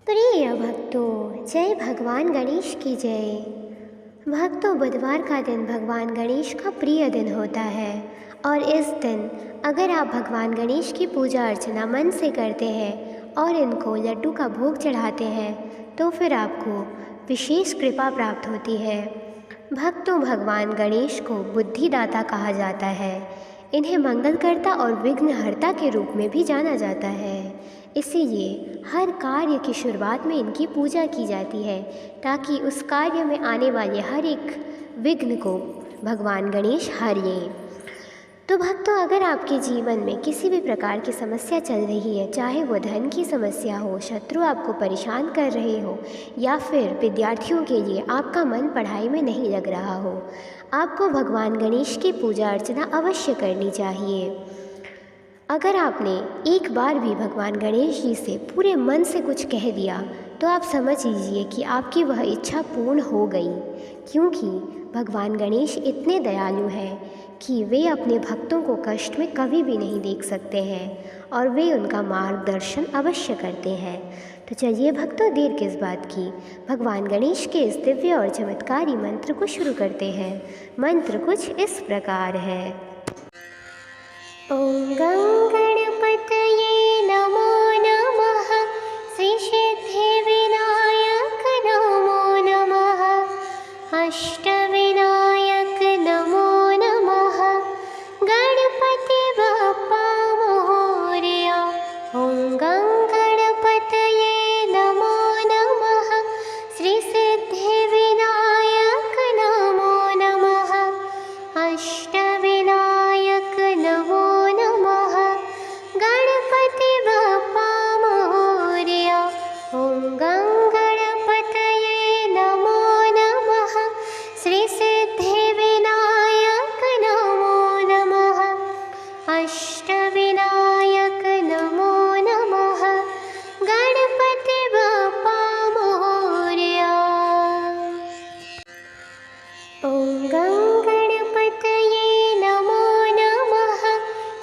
प्रिय भक्तों, जय भगवान गणेश की जय। भक्तों, बुधवार का दिन भगवान गणेश का प्रिय दिन होता है और इस दिन अगर आप भगवान गणेश की पूजा अर्चना मन से करते हैं और इनको लड्डू का भोग चढ़ाते हैं तो फिर आपको विशेष कृपा प्राप्त होती है। भक्तों, भगवान गणेश को बुद्धिदाता कहा जाता है। इन्हें मंगलकर्ता और विघ्नहर्ता के रूप में भी जाना जाता है। इसीलिए हर कार्य की शुरुआत में इनकी पूजा की जाती है ताकि उस कार्य में आने वाले हर एक विघ्न को भगवान गणेश हर लें। तो भक्तों, अगर आपके जीवन में किसी भी प्रकार की समस्या चल रही है, चाहे वो धन की समस्या हो, शत्रु आपको परेशान कर रहे हो या फिर विद्यार्थियों के लिए आपका मन पढ़ाई में नहीं लग रहा हो, आपको भगवान गणेश की पूजा अर्चना अवश्य करनी चाहिए। अगर आपने एक बार भी भगवान गणेश जी से पूरे मन से कुछ कह दिया तो आप समझ लीजिए कि आपकी वह इच्छा पूर्ण हो गई, क्योंकि भगवान गणेश इतने दयालु हैं कि वे अपने भक्तों को कष्ट में कभी भी नहीं देख सकते हैं और वे उनका मार्गदर्शन अवश्य करते हैं। तो चलिए भक्तों, देर किस बात की, भगवान गणेश के इस दिव्य और चमत्कारी मंत्र को शुरू करते हैं। मंत्र कुछ इस प्रकार है। ॐ गं गणपतये नमो नमः, श्रीसिद्धिविनायक नमो नमः, अष्टविनायक नमो नमः, गणपति बप्पा मोरया। ॐ गं गणपतये नमो नमः, श्रीसिद्धिविनायक नमो नमः, अष्टविनायक नमो नमः, गणपति बप्पा मोरया। ॐ गं गणपतये नमो नमः, श्रीसिद्धिविनायक नमो नमः, अष्टविनायक नमो नमः, गणपति बप्पा मोरया। ॐ गं गणपतये नमो नमः,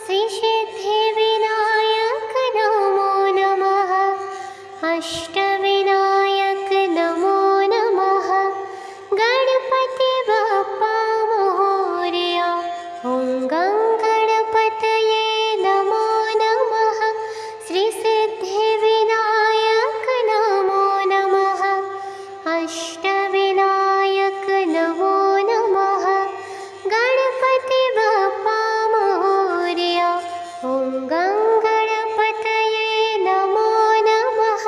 श्रीसिद्धिविनायक नमो नमः, अष्टविनायक नमो नमः, गणपति बप्पा मोरया। ॐ गं गणपतये नमो नमः, श्रीसिद्धिविनायक नमो नमः, अष्टविनायक नमो नमः, गणपति बप्पा मोरया। ॐ गं गणपतये नमो नमः,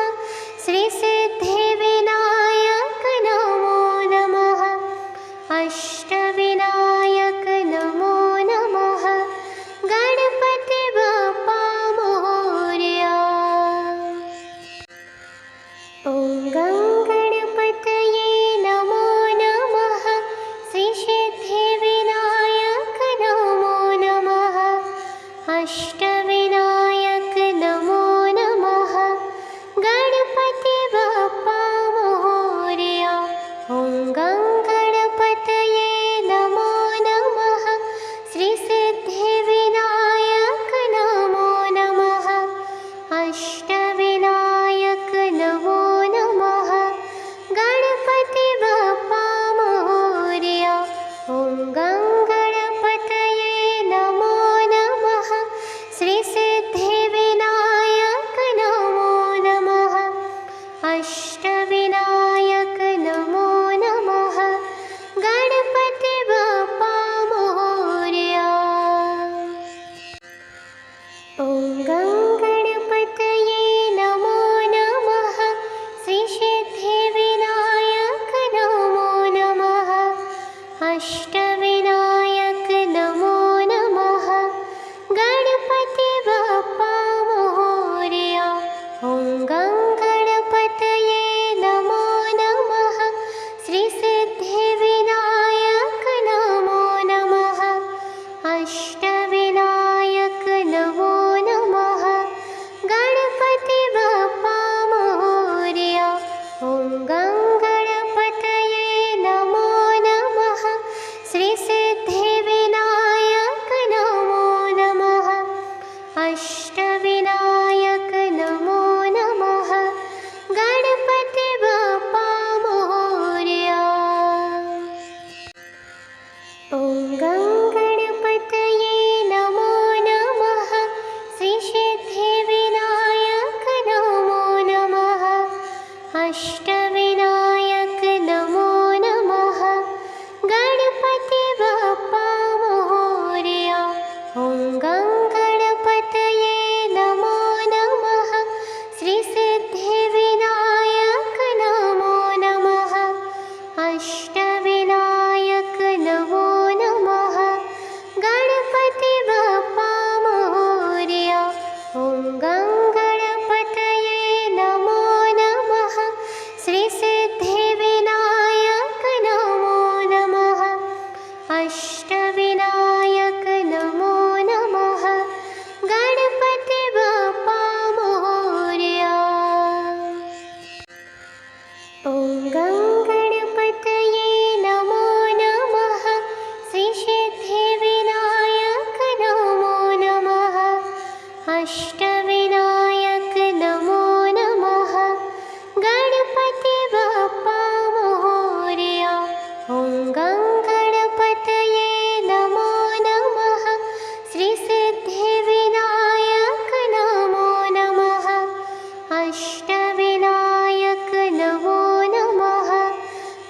अष्टविनायक नमो नमः।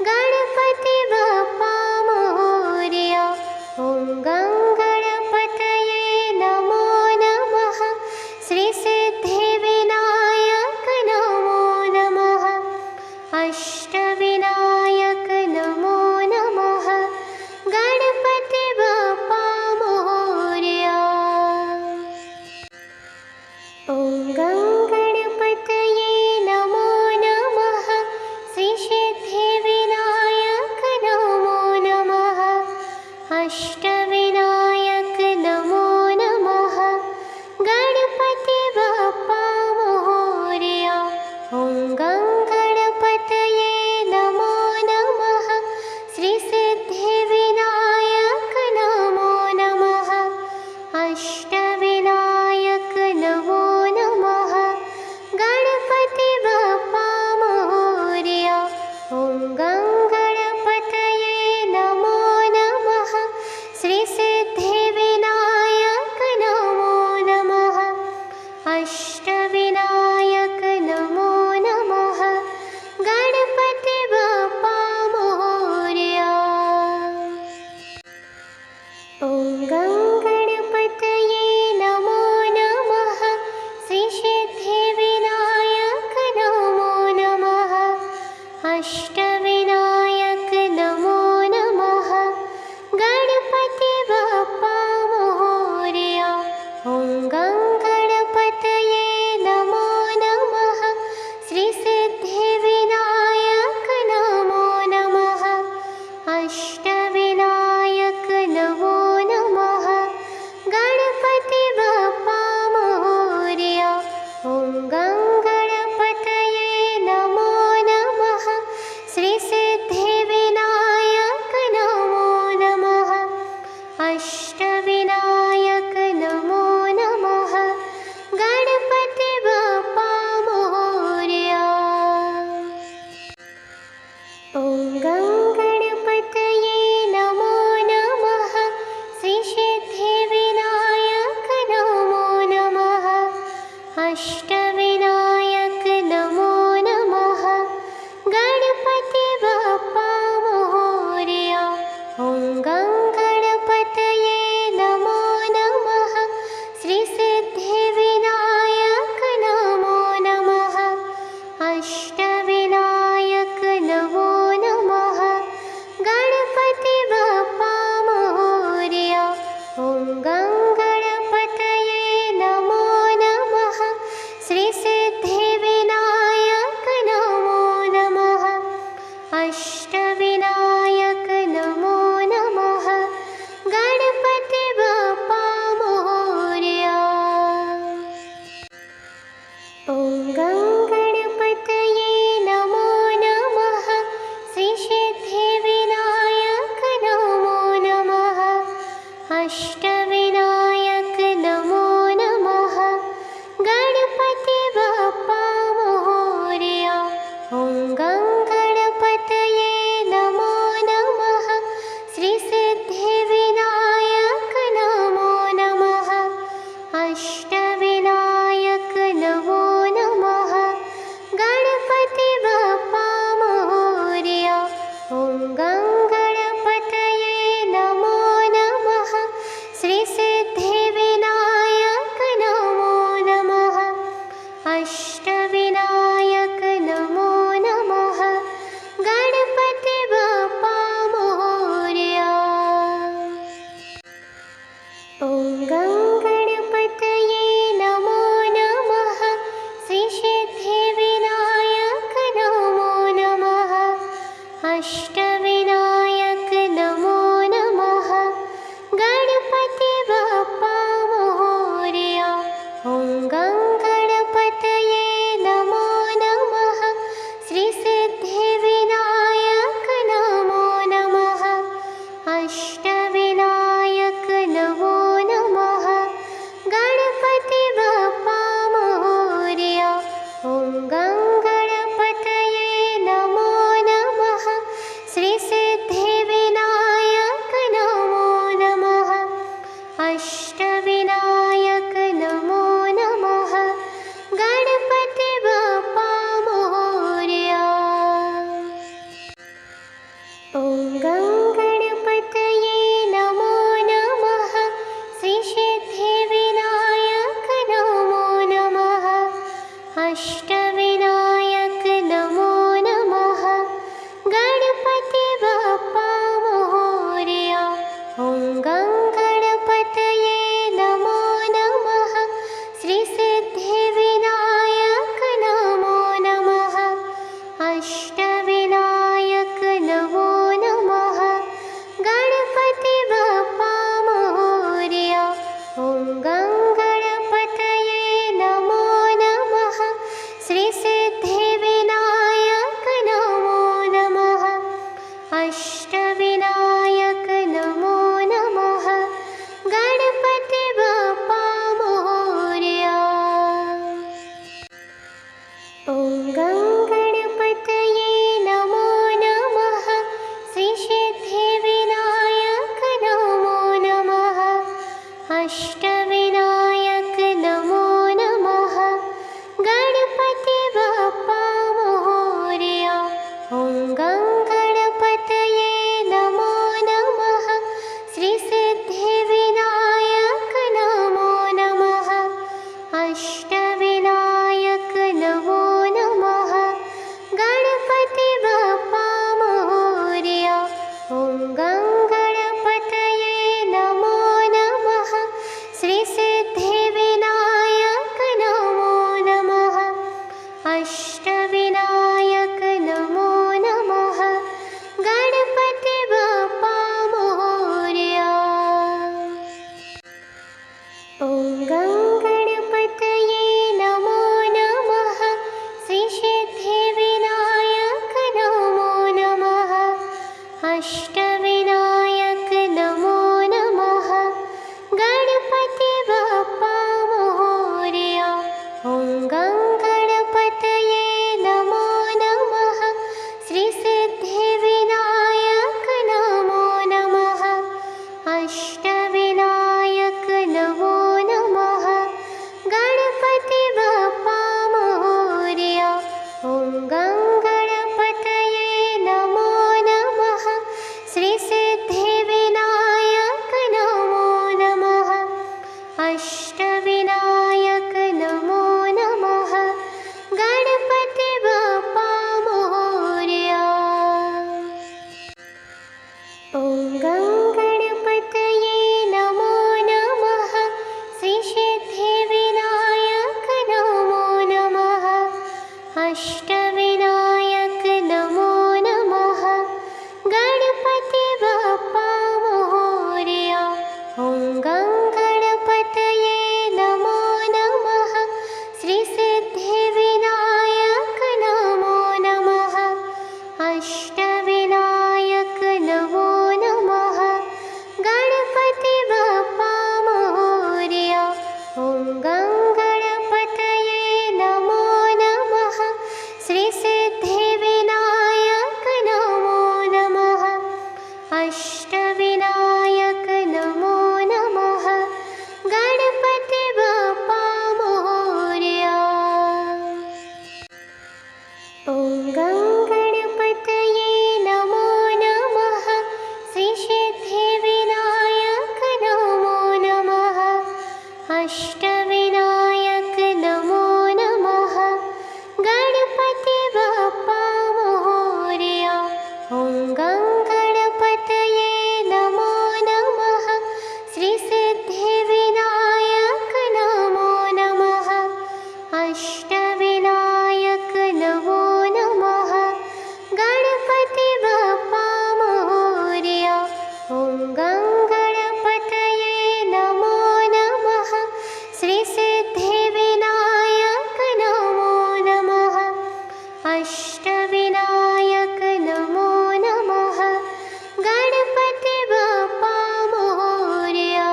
गणपति बप्पा मोरया। ॐ गं गणपतये नमो नमः। श्री सिद्धिविनायक नमो नमः। अष्टविनायक नमो नमः। गणपति बप्पा मोरया। ॐ गं गणपतये नमो नमः। श्री सिद्धिविनायक नमो नमः। अष्टविनायक नमो नमः। गणपति बप्पा मोरया। ॐ गं गणपतये नमो नमः। श्री सिद्धिविनायक नमो नमः। अष्टविनायक नमो नमः। गणपति बप्पा मोरया। ॐ गं गणपतये नमो नमः। श्री सिद्धिविनायक नमो नमः। अष्टविनायक नमो नमः। गणपति बप्पा मोरया। ॐ गं गणपतये नमो नमः। श्री सिद्धिविनायक नमो नमः। अष्टविनायक नमो नमः। गणपति बप्पा मोरया। ॐ गं गणपतये नमो नमः। श्री सिद्धिविनायक नमो नमः। अष्टविनायक नमो नमः। गणपति बप्पा मोरया। ॐ गं गणपतये नमो नमः। श्री सिद्धिविनायक नमो नमः। अष्टविनायक नमो नमः। गणपति बप्पा मोरया। ॐ गं गणपतये नमो नमः। श्री सिद्धिविनायक नमो नमः। अष्टविनायक नमो नमः। गणपति बप्पा मोरया। ॐ गं गणपतये नमो नमः। श्री सिद्धिविनायक नमो नमः। अष्टविनायक नमो नमः। गणपति बप्पा मोरया। ॐ गं गणपतये नमो नमः। श्री सिद्धिविनायक नमो नमः। अष्टविनायक नमो नमः। गणपति बप्पा मोरया। ॐ गं गणपतये नमो नमः। श्री सिद्धिविनायक नमो नमः। अष्टविनायक नमो नमः। गणपति बप्पा मोरया। ॐ गं गणपतये नमो नमः। श्री सिद्धिविनायक नमो नमः। अष्टविनायक नमो नमः। गणपति बप्पा मोरया। ॐ गं गणपतये नमो नमः। श्री सिद्धिविनायक नमो नमः। अष्टविनायक नमो नमः। गणपति बप्पा मोरया। ॐ गं गणपतये नमो नमः। श्री सिद्धिविनायक नमो नमः। अष्टविनायक नमो नमः। गणपति बप्पा मोरया। ॐ गं गणपतये नमो नमः। ॐ गं गणपतये नमो नमः। श्रीसिद्धिविनायक नमो नमः। अष्टविनायक नमो नमः। गणपति बप्पा मोरया। ॐ गं गणपतये नमो नमः। श्रीसिद्धिविनायक नमो नमः। अष्टविनायक नमो नमः। गणपति बप्पा मोरया। ॐ गं गणपतये नमो नमः। श्रीसिद्धिविनायक नमो नमः। अष्टविनायक नमो नमः। गणपति बप्पा मोरया। ॐ गं गणपतये नमो नमः। श्रीसिद्धिविनायक नमो नमः। अष्टविनायक नमो नमः। गणपति बप्पा मोरया। ॐ गं गणपतये नमो नमः। श्रीसिद्धिविनायक नमो नमः। अष्टविनायक नमो नमः। गणपति बप्पा मोरया। ॐ गं गणपतये नमो नमः। श्रीसिद्धिविनायक नमो नमः। अष्टविनायक नमो नमः। गणपति बप्पा मोरया। ॐ गं गणपतये नमो नमः। श्रीसिद्धिविनायक नमो नमः। अष्टविनायक नमो नमः। गणपति बप्पा मोरया। ॐ गं गणपतये नमो नमः। श्रीसिद्धिविनायक नमो नमः। अष्टविनायक नमो नमः। गणपति बप्पा मोरया। ॐ गं गणपतये नमो नमः। श्रीसिद्धिविनायक नमो नमः। अष्टविनायक नमो नमः। गणपति बप्पा मोरया। ॐ गं गणपतये नमो नमः। श्रीसिद्धिविनायक नमो नमः। अष्टविनायक नमो नमः। गणपति बप्पा मोरया। ॐ गं गणपतये नमो नमः। श्रीसिद्धिविनायक नमो नमः। अष्टविनायक नमो नमः। गणपति बप्पा मोरया। ॐ गं गणपतये नमो नमः। श्रीसिद्धिविनायक नमो नमः। अष्टविनायक नमो नमः। गणपति बप्पा मोरया।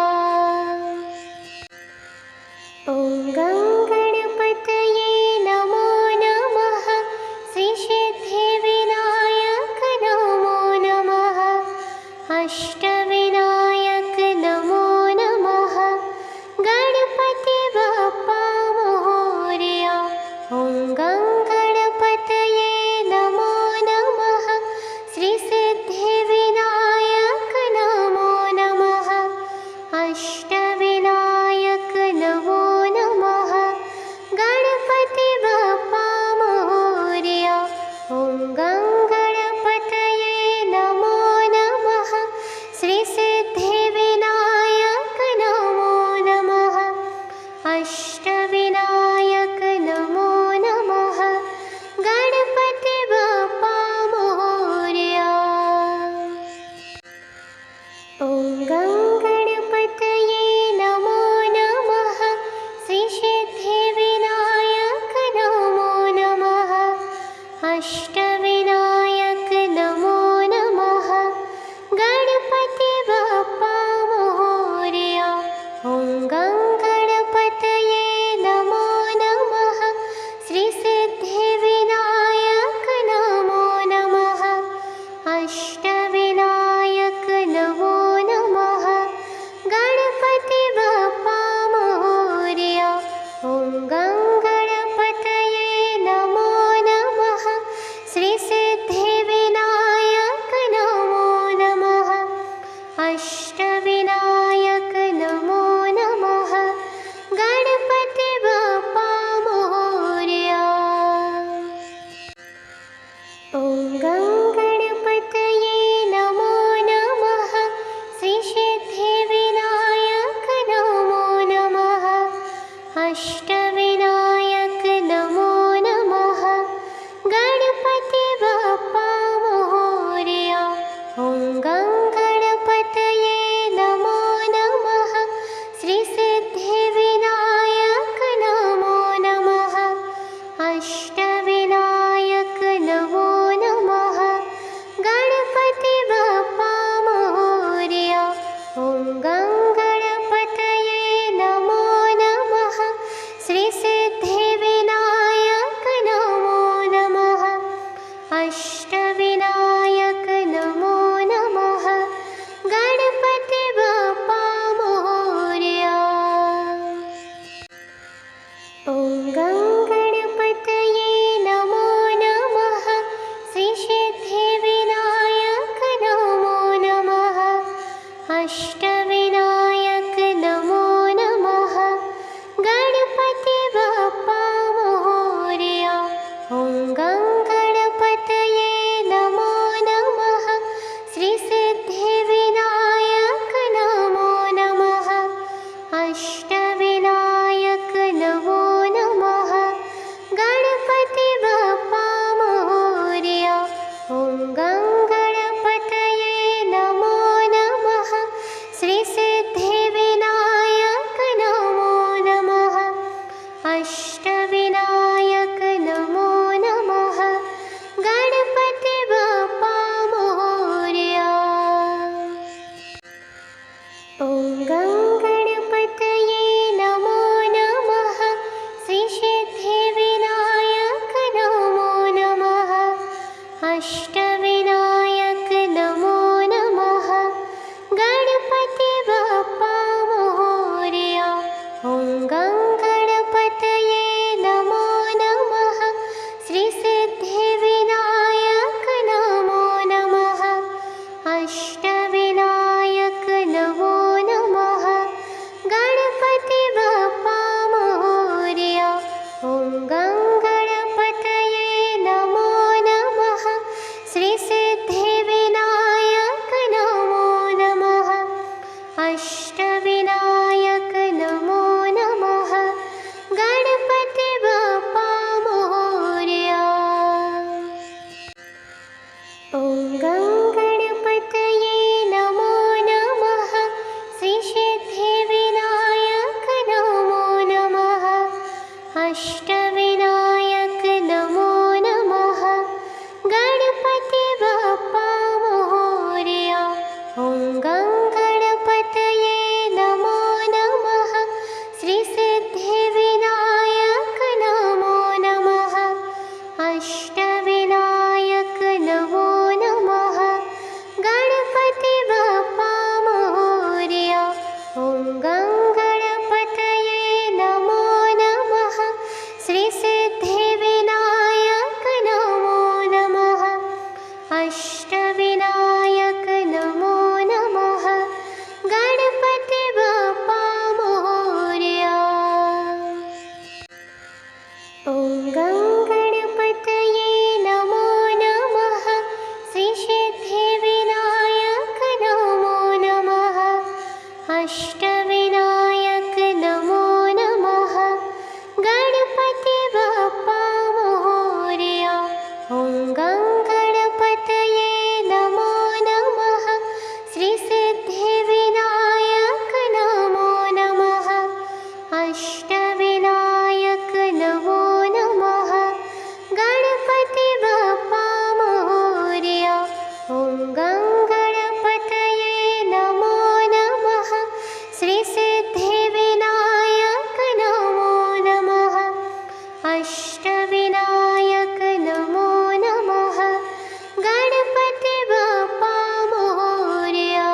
ॐ गं गणपतये नमो नमः। श्रीसिद्धिविनायक नमो नमः। अष्टविनायक नमो नमः। गणपति बप्पा मोरया। ॐ गं गणपतये नमो नमः। श्रीसिद्धिविनायक नमो नमः। अष्टविनायक नमो नमः। गणपति बप्पा मोरया। ॐ गं गणपतये नमो नमः। श्रीसिद्धिविनायक नमो नमः। अष्टविनायक नमो नमः। गणपति बप्पा मोरया। ॐ गं गणपतये नमो नमः। श्रीसिद्धिविनायक नमो नमः। अष्टविनायक नमो नमः। गणपति बप्पा मोरया। ॐ गं गणपतये नमो नमः। श्रीसिद्धि अष्टविनायक नमो नमः। गणपति बप्पा मोरया। ॐ गं गणपतये नमो नमः। श्री सिद्धिविनायक नमो नमः। अष्टविनायक नमो नमः। गणपति बप्पा मोरया। ॐ गं गणपतये नमो नमः। श्री सिद्धिविनायक नमो नमः। अष्टविनायक नमो नमः। गणपति बप्पा मोरया। ॐ गं गणपतये नमो नमः। श्री सिद्धिविनायक नमो नमः। अष्टविनायक नमो नमः। गणपति बप्पा मोरया। ॐ गं गणपतये नमो नमः। श्री सिद्धिविनायक नमो नमः। अष्टविनायक नमो नमः। गणपति बप्पा मोरया।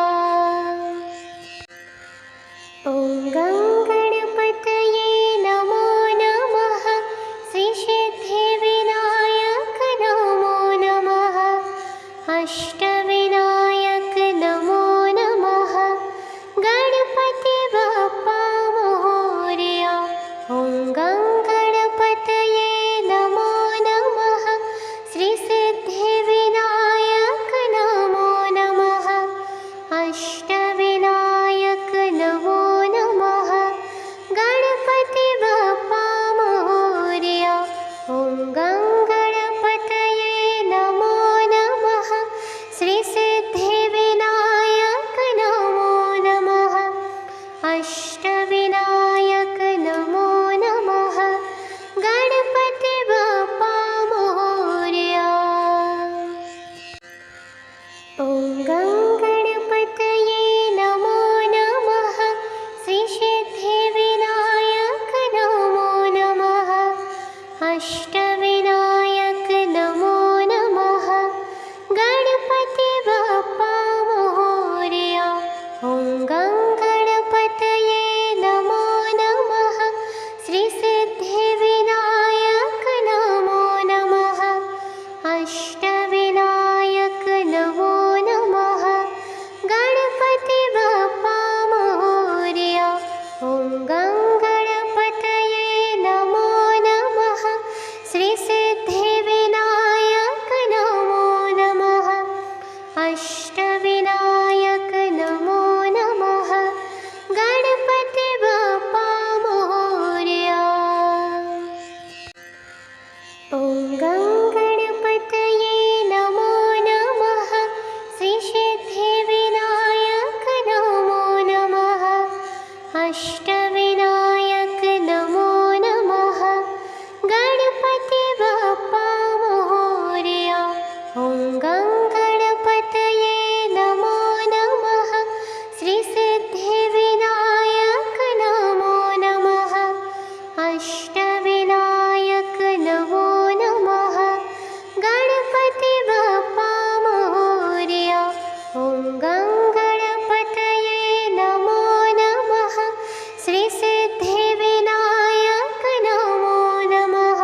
ॐ गं गणपतये नमो नमः। श्री सिद्धिविनायक नमो नमः। अष्टविनायक नमो नमः। गणपति बप्पा मोरया। ॐ गं गणपतये नमो नमः। श्री सिद्धिविनायक नमो नमः। अष्टविनायक नमो नमः। गणपति बप्पा मोरया। ॐ गं गणपतये नमो नमः। श्री सिद्धिविनायक नमो नमः। अष्टविनायक नमो नमः। गणपति बप्पा मोरया। ॐ गं गणपतये नमो नमः। श्री सिद्धिविनायक नमो नमः। अष्टविनायक नमो नमः। गणपति बप्पा मोरया। ॐ गं गणपतये नमो नमः। श्री सिद्धिविनायक नमो नमः। अष्टविनायक नमो नमः। गणपति बप्पा मोरया। ॐ गं गणपतये नमो नमः। श्री सिद्धिविनायक नमो नमः। अष्टविनायक नमो नमः। गणपति बप्पा मोरया। ॐ गं गणपतये नमो नमः। श्री सिद्धिविनायक नमो नमः। अष्टविनायक नमो नमः। गणपति बप्पा मोरया। ॐ गं गणपतये नमो नमः। श्री सिद्धिविनायक नमो नमः। अष्टविनायक नमो नमः। गणपति बप्पा मोरया। ॐ गं गणपतये नमो नमः। श्री सिद्धिविनायक नमो नमः।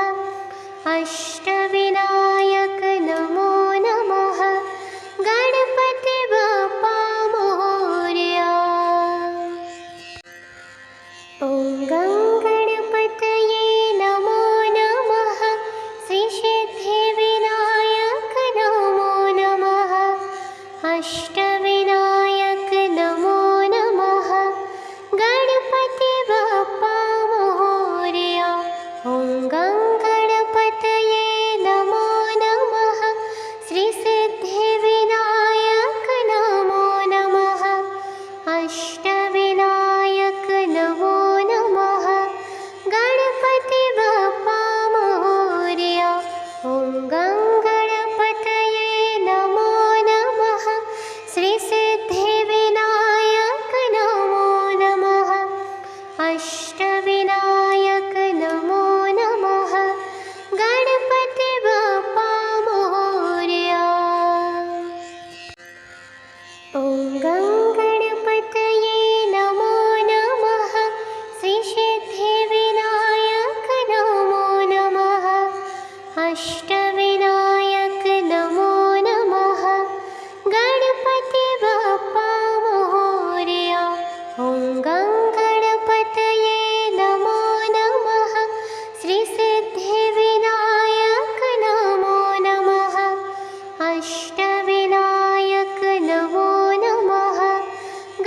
अष्टविनायक नमो नमः। गणपति बप्पा मोरया। ॐ गं गणपतये नमो नमः। श्री सिद्धिविनायक नमो नमः। अष्टविनायक नमो नमः। गणपति बप्पा मोरया। ॐ गं गणपतये नमो नमः। अष्टविनायक नमो नमः। गणपति बप्पा मोरया। ॐ गं गणपतये नमो नमः। श्री सिद्धिविनायक नमो नमः। अष्टविनायक नमो नमः।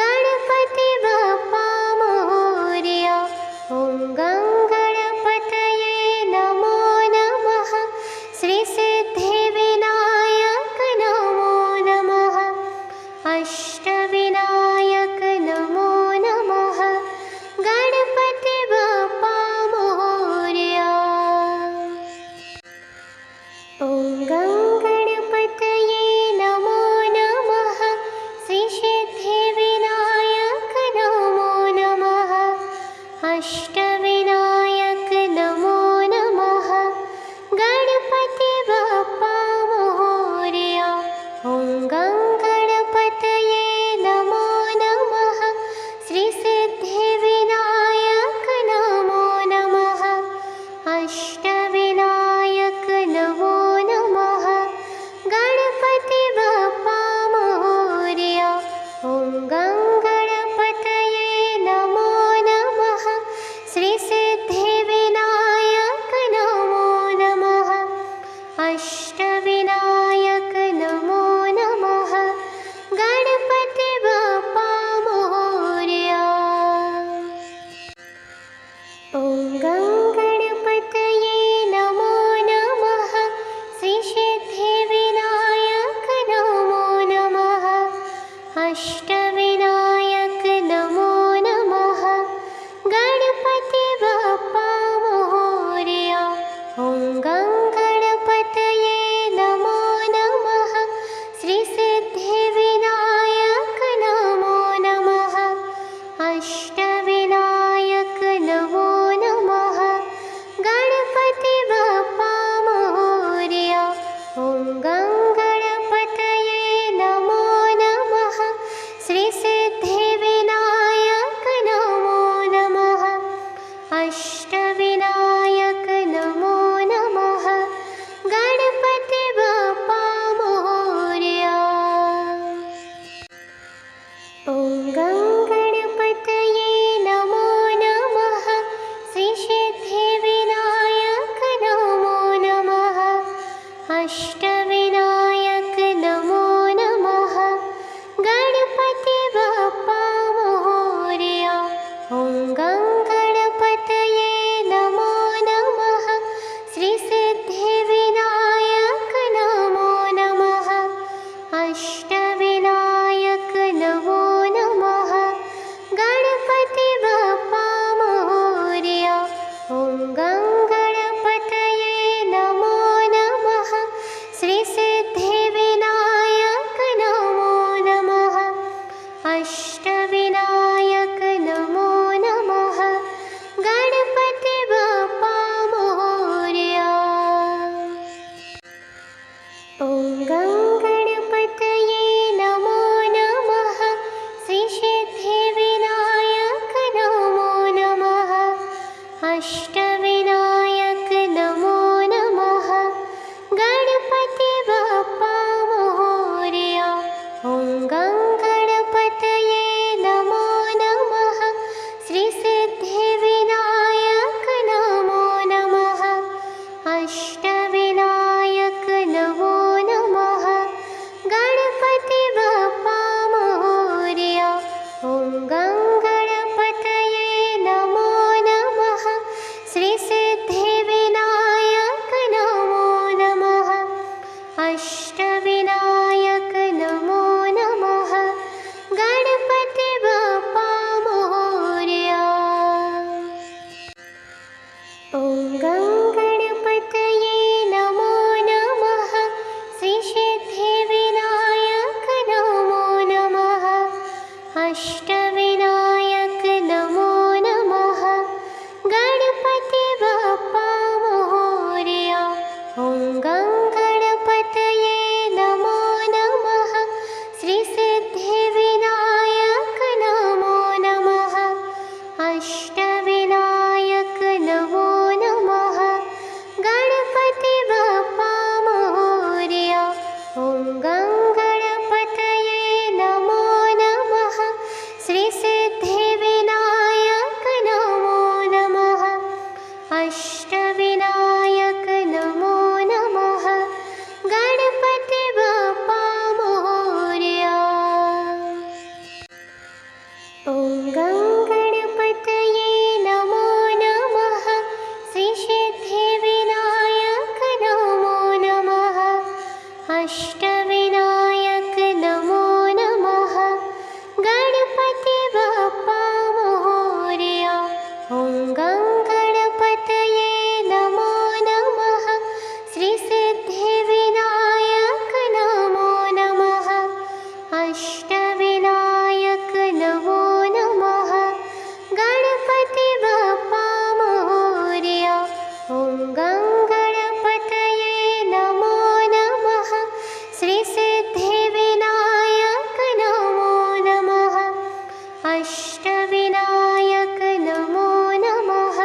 गणपति बप्पा मोरया। ॐ गं गणपतये नमो नमः। श्री सिद्धिविनायक नमो नमः। अष्टविनायक नमो नमः। गणपति बप्पा मोरया। ॐ गं गणपतये नमो नमः। श्री सिद्धिविनायक नमो नमः। अष्टविनायक नमो नमः। गणपति बप्पा मोरया। ॐ गं गणपतये नमो नमः। श्री सिद्धिविनायक नमो नमः। अष्टविनायक नमो नमः। गणपति बप्पा मोरया। ॐ गं गणपतये नमो नमः। श्री सिद्धिविनायक नमो नमः। अष्टविनायक नमो नमः। गणपति बप्पा मोरया। ॐ गं गणपतये नमो नमः। श्री सिद्धिविनायक नमो नमः। अष्टविनायक नमो नमः। गणपति बप्पा मोरया। ॐ गं गणपतये नमो नमः। श्री सिद्धिविनायक नमो नमः। अष्टविनायक नमो नमः। गणपति बप्पा मोरया। ॐ गं गणपतये नमो नमः। श्री सिद्धिविनायक नमो नमः। अष्टविनायक नमो नमः। गणपति बप्पा मोरया। ॐ गं गणपतये नमो नमः। श्री सिद्धिविनायक नमो नमः। अष्टविनायक नमो नमः। गणपति बप्पा मोरया। ॐ गं गणपतये नमो नमः। श्री सिद्धिविनायक नमो नमः। अष्टविनायक नमो नमः। गणपति बप्पा मोरया। ॐ गं गणपतये नमो नमः। श्री सिद्धिविनायक नमो नमः। अष्टविनायक नमो नमः। गणपति बप्पा मोरया। ॐ गं गणपतये नमो नमः। श्री सिद्धिविनायक नमो नमः। अष्टविनायक नमो नमः। गणपति बप्पा मोरया। ॐ गं गणपतये नमो नमः। श्री सिद्धिविनायक नमो नमः। अष्टविनायक नमो नमः। गणपति बप्पा मोरया। ॐ गं गणपतये नमो नमः। श्री सिद्धिविनायक नमो नमः। अष्टविनायक नमो नमः। गणपति बप्पा मोरया। ॐ गं गणपतये नमो नमः। श्री सिद्धिविनायक नमो नमः। अष्टविनायक नमो नमः। गणपति बप्पा मोरया। ॐ गं गणपतये अष्टविनायक नमो नमः। गणपति बप्पा मोरया। ॐ गं गणपतये नमो नमः। श्री सिद्धिविनायक नमो नमः। अष्टविनायक नमो नमः। गणपति बप्पा मोरया। ॐ गं गणपतये नमो नमः। श्री सिद्धिविनायक नमो नमः। अष्टविनायक नमो नमः।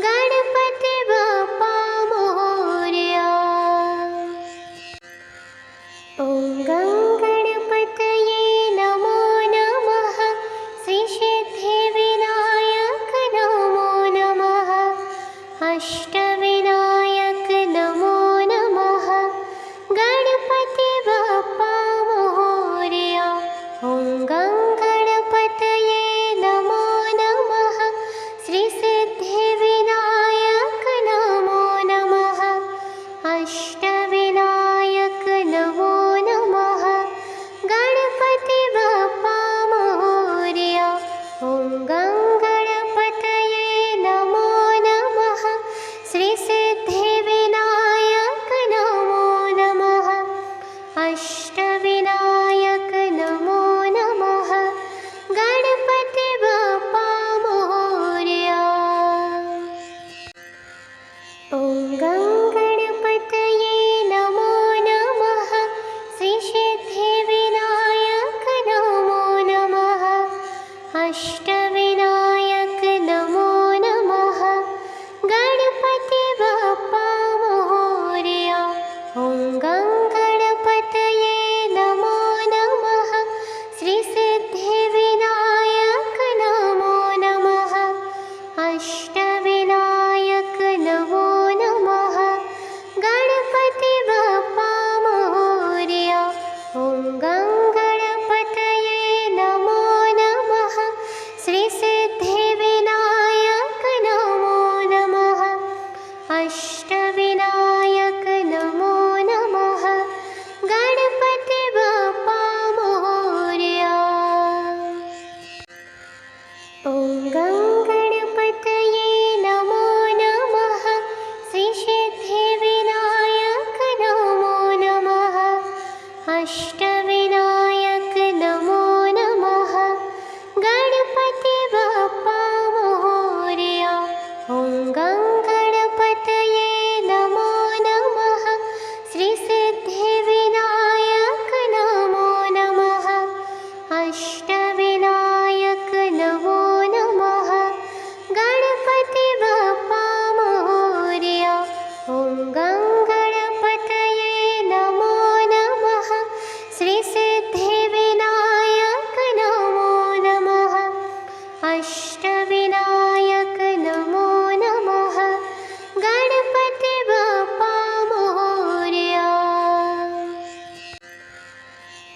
गणपति बप्पा मोरया। ॐ गं गणपतये नमो नमः। श्री सिद्धिविनायक नमो नमः। अष्टविनायक नमो नमः। गणपति बप्पा मोरया। ॐ गं गणपतये नमो नमः। श्री सिद्धिविनायक नमो नमः। अष्टविनायक नमो नमः। गणपति बप्पा मोरया। ॐ गं गणपतये नमो नमः। श्री सिद्धिविनायक नमो नमः। अष्टविनायक नमो नमः। गणपति बप्पा मोरया। ॐ गं गणपतये नमो नमः। श्री सिद्धिविनायक नमो नमः। अष्टविनायक नमो नमः। गणपति बप्पा मोरया। ॐ गं गणपतये नमो नमः। श्री सिद्धिविनायक नमो नमः। अष्टविनायक नमो नमः। गणपति बप्पा मोरया। ॐ गं गणपतये नमो नमः। श्री सिद्धिविनायक नमो नमः। अष्टविनायक नमो नमः। गणपति बप्पा मोरया। ॐ गं गणपतये नमो नमः। श्री सिद्धिविनायक नमो नमः। अष्टविनायक नमो नमः। गणपति बप्पा मोरया। ॐ गं गणपतये नमो नमः। श्री सिद्धिविनायक नमो नमः। अष्टविनायक नमो नमः। गणपति बप्पा मोरया। ॐ गं गणपतये नमो नमः। श्री सिद्धिविनायक नमो नमः। अष्टविनायक नमो नमः। गणपति बप्पा मोरया।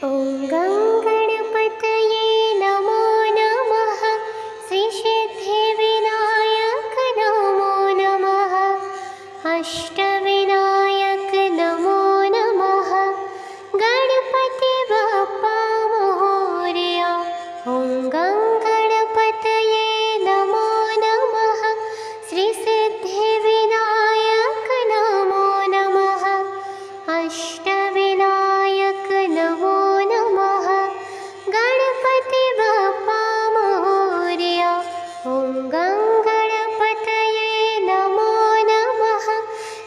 ॐ गं गणपतये नमो नमः। श्री सिद्धिविनायक नमो नमः। अष्टविनायक नमो नमः। गणपति बप्पा मोरया। ॐ गं गणपतये नमो नमः। श्री सिद्धिविनायक नमो नमः। अष्टविनायक नमो नमः। गणपति बप्पा मोरया। ॐ गं गणपतये नमो नमः।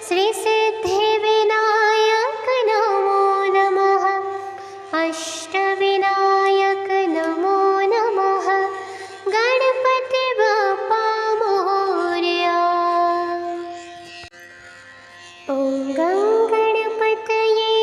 श्री सिद्धिविनायक नमो नमः। अष्टविनायक नमो नमः। गणपति बप्पा मोरया। ॐ गं गणपतये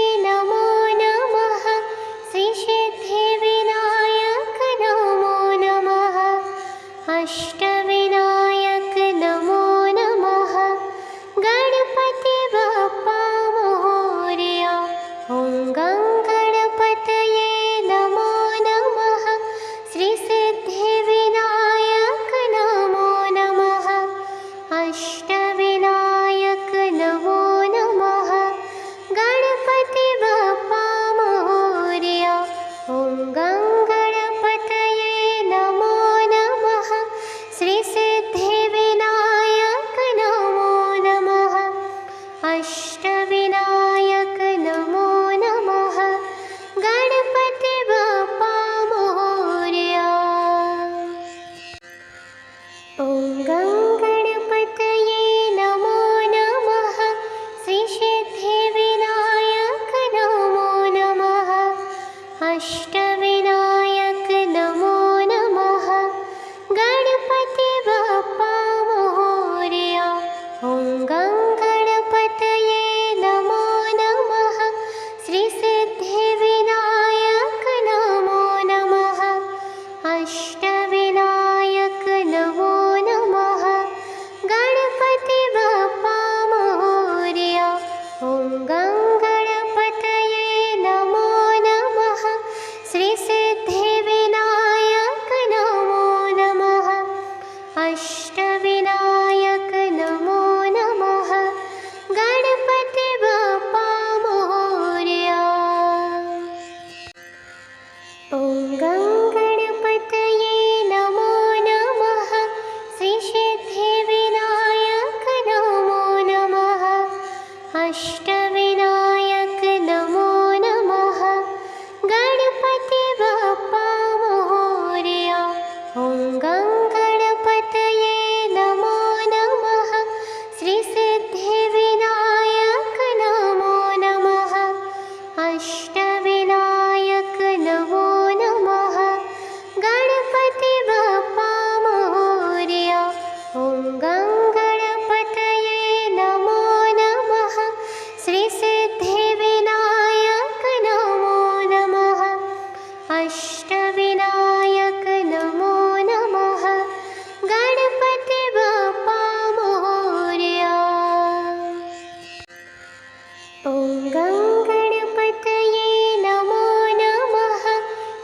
ॐ गं गणपतये नमो नमः।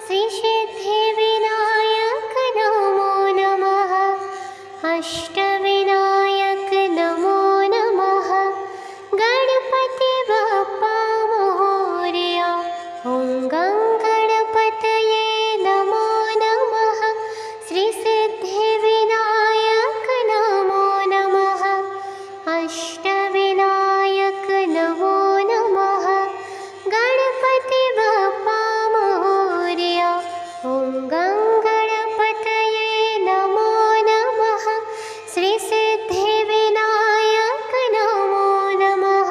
श्रीसिद्धिविनायक नमो नमः। अष्टविनायक नमो नमः। गणपति बप्पा मोरया। ॐ गं गणपतये नमो नमः। श्रीसिद्धिविनायक नमो नमः। अष्टविनायक नमो नमः। गणपति बप्पा मोरया। ॐ गं गणपतये नमो नमः। श्रीसिद्धिविनायक नमो नमः।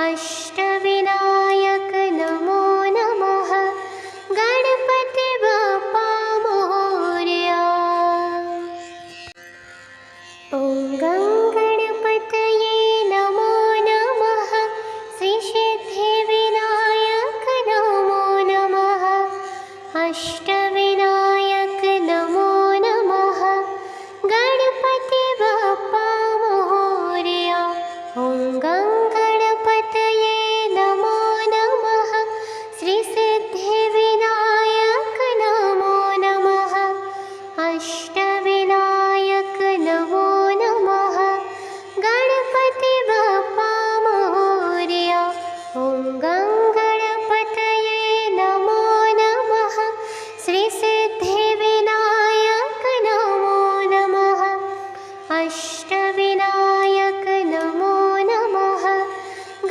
अष्टविनायक नमो नमः। गणपति बप्पा मोरया। ॐ गं गणपतये नमो नमः। श्रीसिद्धिविनायक नमो नमः। अष्टविनायक नमो नमः। गणपति बप्पा मोरया। ॐ गं गणपतये नमो नमः। श्रीसिद्धिविनायक नमो नमः। अष्टविनायक नमो नमः। गणपति बप्पा मोरया। ॐ गं गणपतये नमो नमः। श्रीसिद्धिविनायक नमो नमः। अष्टविनायक नमो नमः।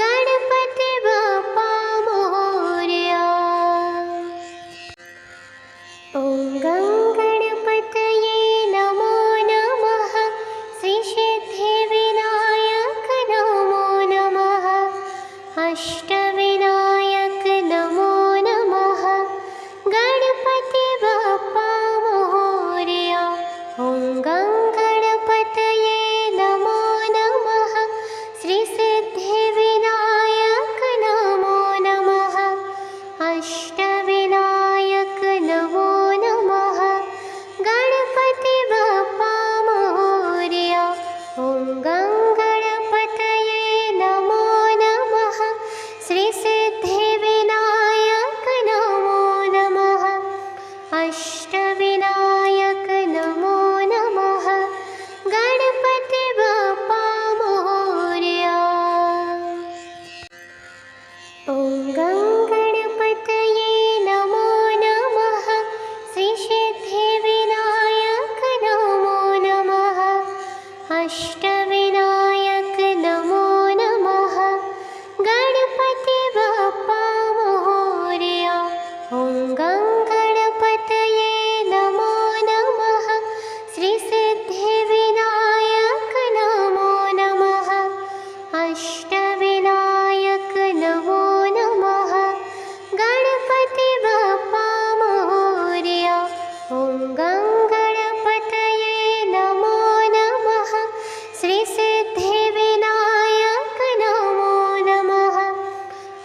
गणपति बप्पा मोरया। ॐ गं गणपतये नमो नमः। श्रीसिद्धिविनायक नमो नमः। अष्टविनायक नमो नमः। गणपति बप्पा मोरया। ॐ गं गणपतये नमो नमः। श्रीसिद्धिविनायक नमो नमः। अष्टविनायक नमो नमः। गणपति बप्पा मोरया। ॐ गं गणपतये नमो नमः। श्रीसिद्धिविनायक नमो नमः। अष्टविनायक नमो नमः। गणपति बप्पा मोरया। ॐ गं गणपतये नमो नमः। श्रीसिद्धिविनायक नमो नमः। अष्टविनायक नमो नमः। गणपति बप्पा मोरया। ॐ गं गणपतये नमो नमः। श्रीसिद्धिविनायक नमो नमः। अष्टविनायक नमो नमः। गणपति बप्पा मोरया। ॐ गं गणपतये नमो नमः। श्रीसिद्धिविनायक नमो नमः।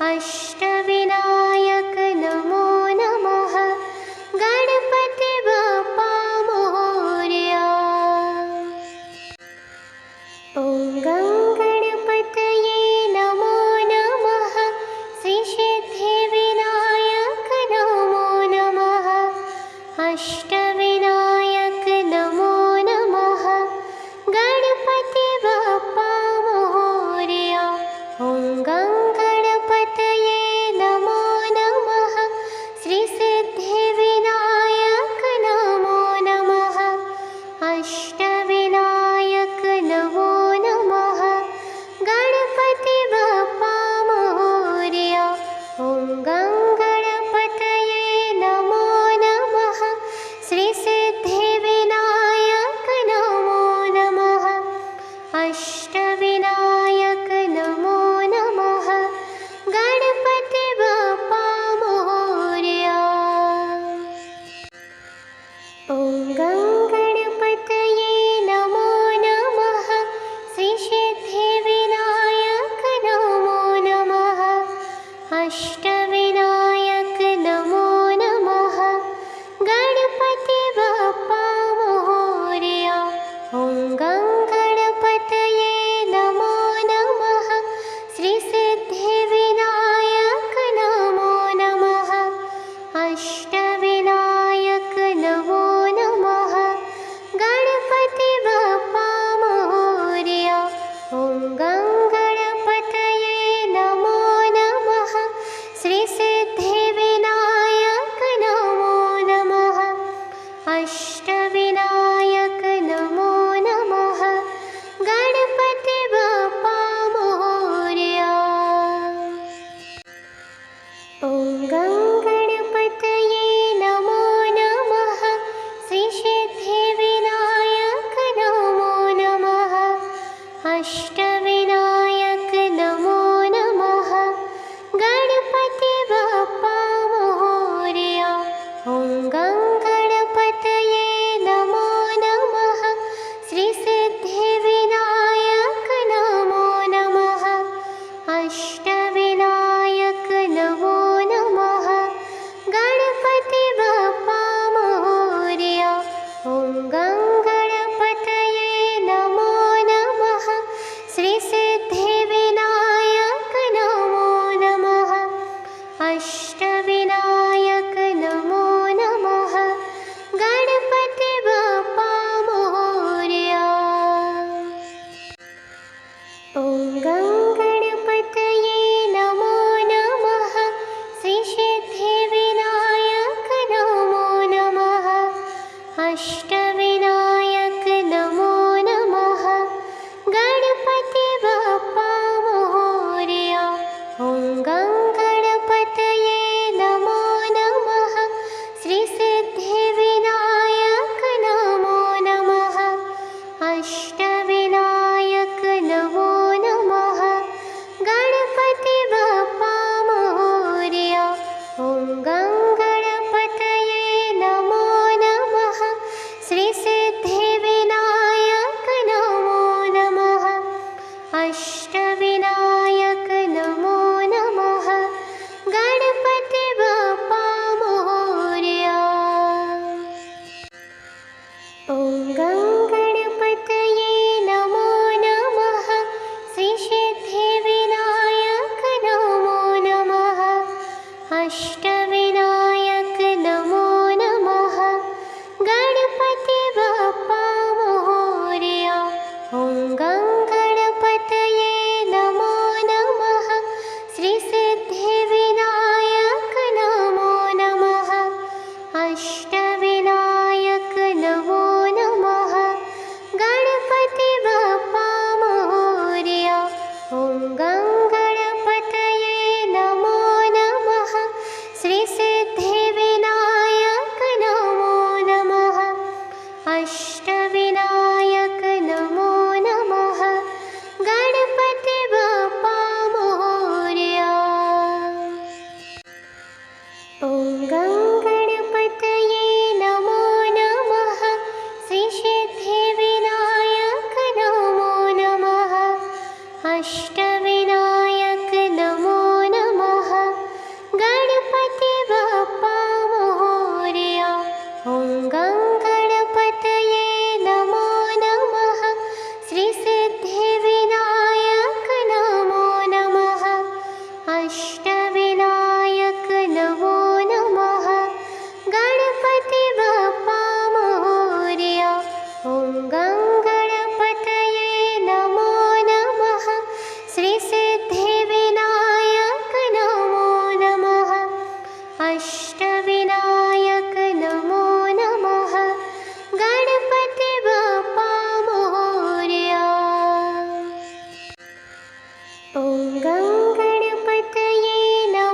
अष्टविनायक नमो नमः। गणपति बप्पा मोरया। ॐ गं गणपतये नमो नमः। श्रीसिद्धिविनायक नमो नमः। अष्टविनायक नमो नमः। गणपति बप्पा मोरया। ॐ गं गणपतये नमो नमः। श्रीसिद्धिविनायक नमो नमः। अष्टविनायक नमो नमः। गणपति बप्पा मोरया। ॐ गं गणपतये नमो नमः। श्रीसिद्धिविनायक नमो नमः। अष्टविनायक नमो नमः। गणपति बप्पा मोरया। ॐ गं गणपतये नमो नमः। श्रीसिद्धिविनायक नमो नमः। अष्टविनायक नमो नमः। गणपति बप्पा मोरया। ॐ गं गणपतये नमो नमः। श्रीसिद्धि अष्टविनायक नमो नमः। गणपति बप्पा मोरया। ॐ गं गणपतये नमो नमः। श्रीसिद्धिविनायक नमो नमः। अष्टविनायक नमो नमः। गणपति बप्पा मोरया। ॐ गं गणपतये नमो नमः। श्रीसिद्धिविनायक नमो नमः। अष्टविनायक नमो नमः। गणपति बप्पा मोरया। ॐ गं गणपतये नमो नमः। श्रीसिद्धिविनायक नमो नमः। अष्टविनायक नमो नमः। गणपति बप्पा मोरया। ॐ गं गणपतये नमो नमः। श्रीसिद्धिविनायक नमो नमः। अष्टविनायक नमो नमः। गणपति बप्पा मोरया। ॐ गं गणपतये नमो नमः। श्रीसिद्धिविनायक नमो नमः। अष्टविनायक नमो नमः। गणपति बप्पा मोरया। ॐ गं गणपतये नमो नमः। श्रीसिद्धिविनायक नमो नमः। अष्टविनायक नमो नमः। गणपति बप्पा मोरया। ॐ गं गणपतये नमो नमः। श्रीसिद्धिविनायक नमो नमः। अष्टविनायक नमो नमः। गणपति बप्पा मोरया। ॐ गं गणपतये नमो नमः। श्रीसिद्धिविनायक नमो नमः। अष्टविनायक नमो नमः। गणपति बप्पा मोरया। ॐ गं गणपतये नमो नमः। श्रीसिद्धिविनायक नमो नमः। अष्टविनायक नमो नमः। गणपति बप्पा मोरया। ॐ गं गणपतये नमो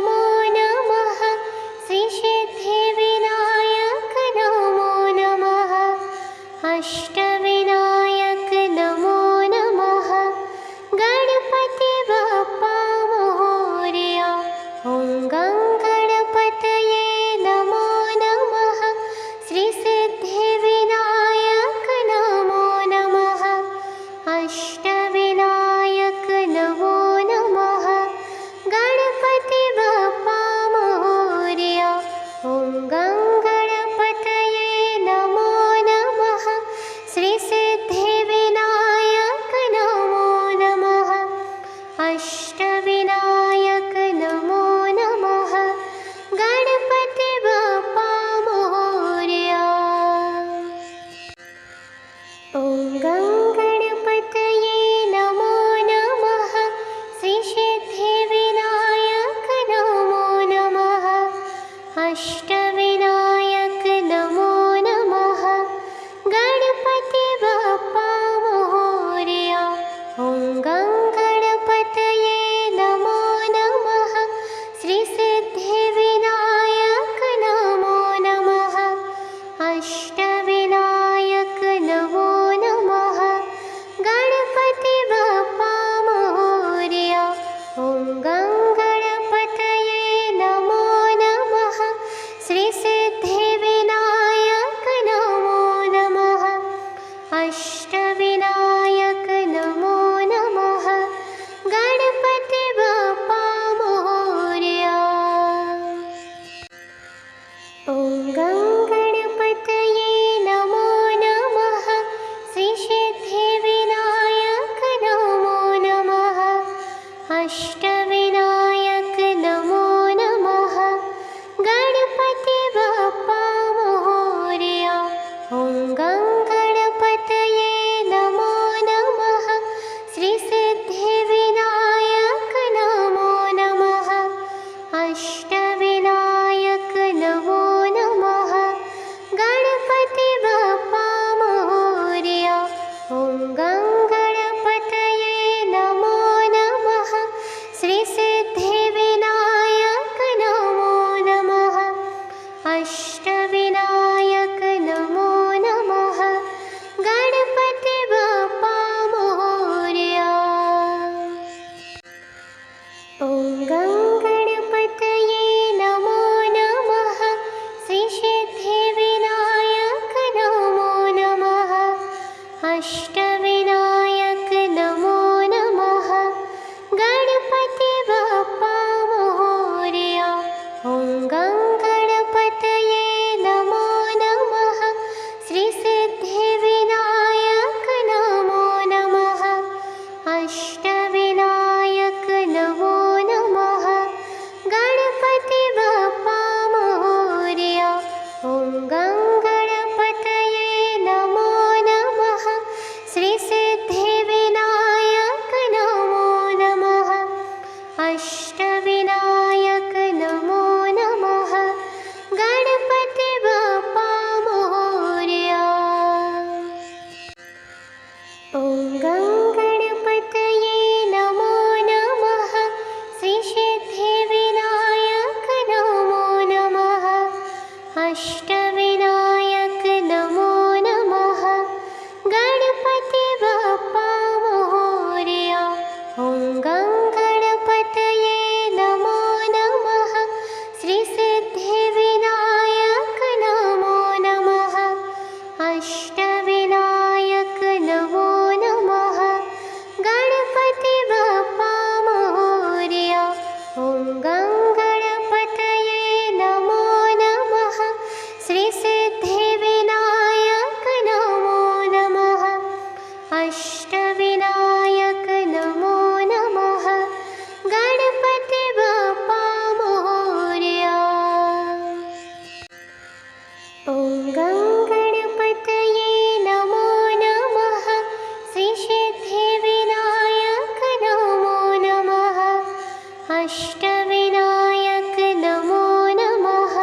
अष्टविनायक नमो नमः।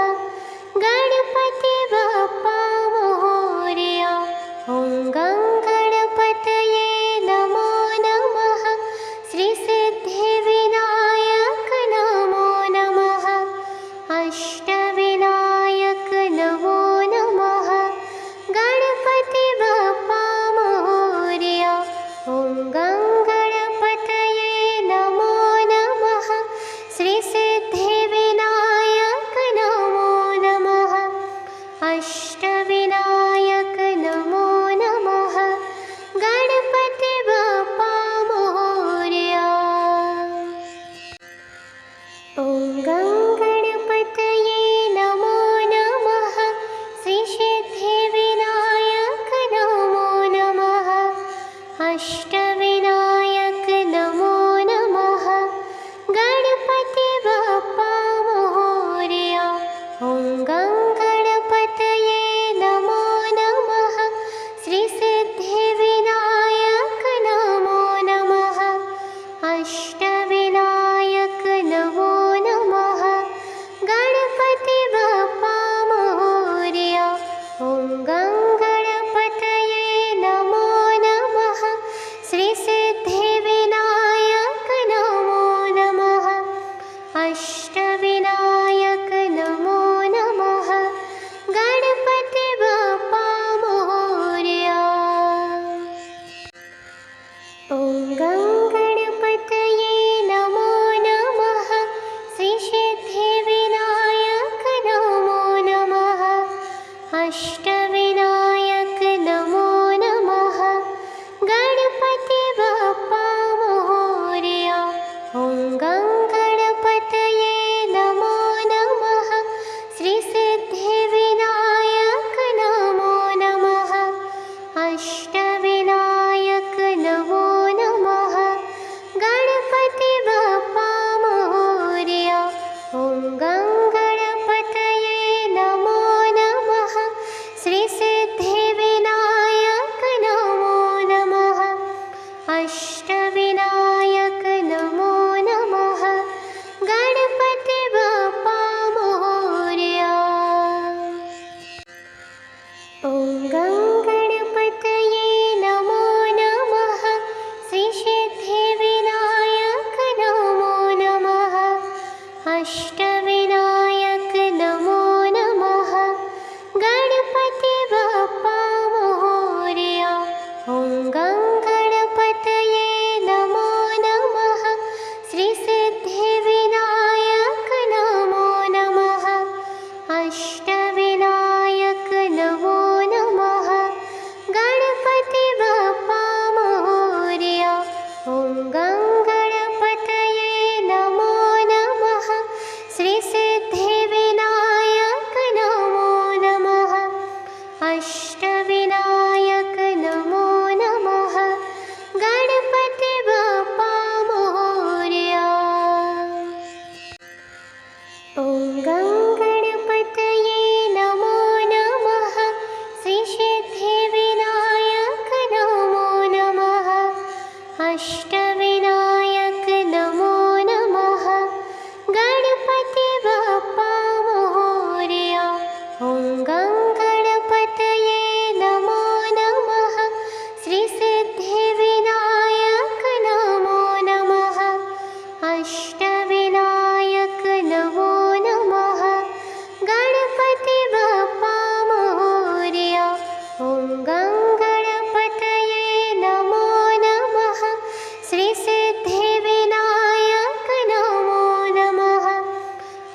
गणपति बप्पा मोरया। ॐ गं गणपतये नमो नमः। श्री सिद्धिविनायक नमो नमः। अष्टविनायक नमो नमः। गणपति बप्पा मोरया। ॐ गं गणपतये नमो नमः। श्री सिद्धिविनायक नमो नमः। अष्टविनायक नमो नमः। गणपति बप्पा मोरया। ॐ गं गणपतये नमो नमः। श्री सिद्धिविनायक नमो नमः। अष्टविनायक नमो नमः। गणपति बप्पा मोरया। ॐ गं गणपतये नमो नमः। श्री सिद्धिविनायक नमो नमः। अष्टविनायक नमो नमः। गणपति बप्पा मोरया। ॐ गं गणपतये नमो नमः। श्री सिद्धिविनायक नमो नमः। अष्टविनायक नमो नमः। गणपति बप्पा मोरया। ॐ गं गणपतये नमो नमः। श्री सिद्धिविनायक नमो नमः। अष्टविनायक नमो नमः। गणपति बप्पा मोरया। ॐ गं गणपतये नमो नमः। श्री सिद्धिविनायक नमो नमः। अष्टविनायक नमो नमः। गणपति बप्पा मोरया। ॐ गं गणपतये नमो नमः। श्री सिद्धिविनायक नमो नमः। अष्टविनायक नमो नमः। गणपति बप्पा मोरया। ॐ गं गणपतये नमो नमः। श्री सिद्धिविनायक नमो नमः। अष्टविनायक नमो नमः। गणपति बप्पा मोरया। ॐ गं गणपतये नमो नमः। श्री सिद्धिविनायक नमो नमः। अष्टविनायक नमो नमः। गणपति बप्पा मोरया। ॐ गं गणपतये नमो नमः। श्री सिद्धिविनायक नमो नमः। अष्टविनायक नमो नमः। गणपति बप्पा मोरया। ॐ गं गणपतये नमो नमः। श्री सिद्धिविनायक नमो नमः। अष्टविनायक नमो नमः। गणपति बप्पा मोरया। ॐ गं गणपतये नमो नमः। श्री सिद्धिविनायक नमो नमः। अष्टविनायक नमो नमः। गणपति बप्पा मोरया। ॐ गं गणपतये नमो नमः। श्री सिद्धिविनायक नमो नमः।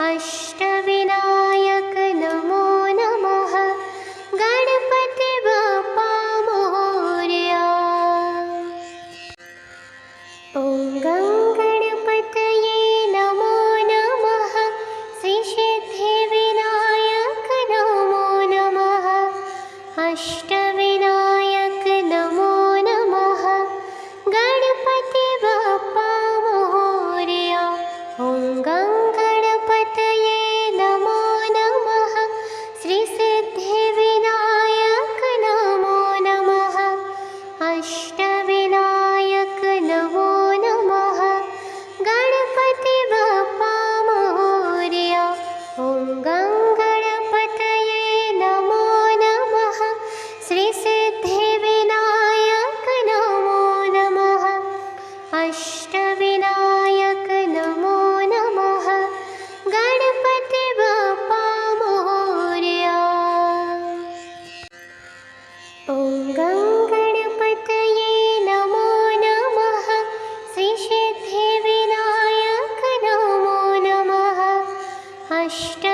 अष्टविनायक नमो नमः। गणपति बप्पा मोरया। ॐ गं गणपतये नमो नमः। श्री सिद्धिविनायक नमो नमः। अष्टविनायक नमो नमः। गणपति बप्पा मोरया। ॐ गं गणपतये अष्ट